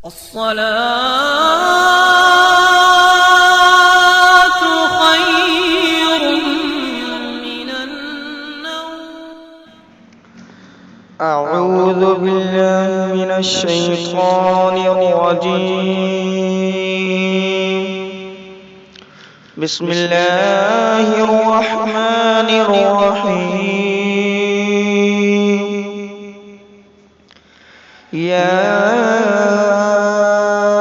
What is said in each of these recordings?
الصلاة خير من النوم. أعوذ بالله من الشيطان الرجيم. بسم الله الرحمن الرحيم. يا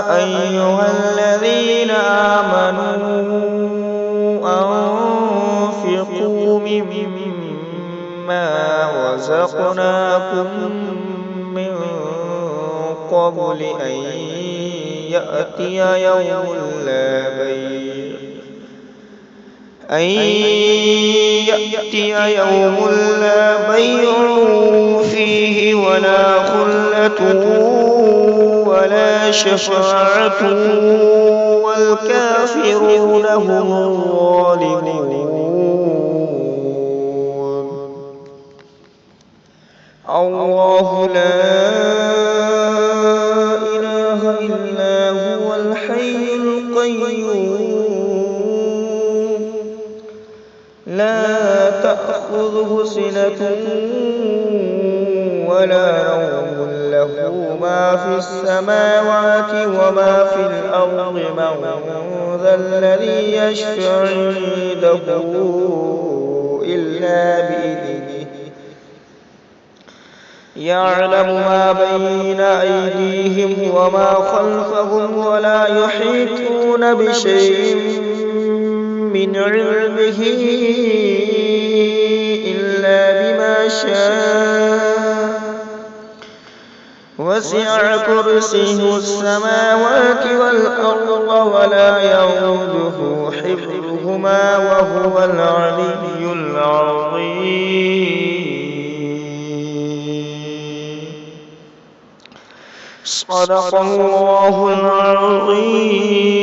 أيها الذين آمنوا أنفقوا مما رزقناكم من قبل أن يأتي يوم لا بيع فيه ولا خلة ولا شفاعة والكافرون هم الظالمون. الله لا إله إلا هو الحي القيوم لا تأخذه سنة ولا نوم له ما في السماوات وما في الأرض من ذا الذي يشفع عنده إلا بإذنه يعلم ما بين أيديهم وما خلفهم ولا يحيطون بشيء من علمه إلا بما شاء وسع كرسيه السماوات والأرض ولا يئوده حفظهما وهو العلي العظيم. صدق الله العظيم.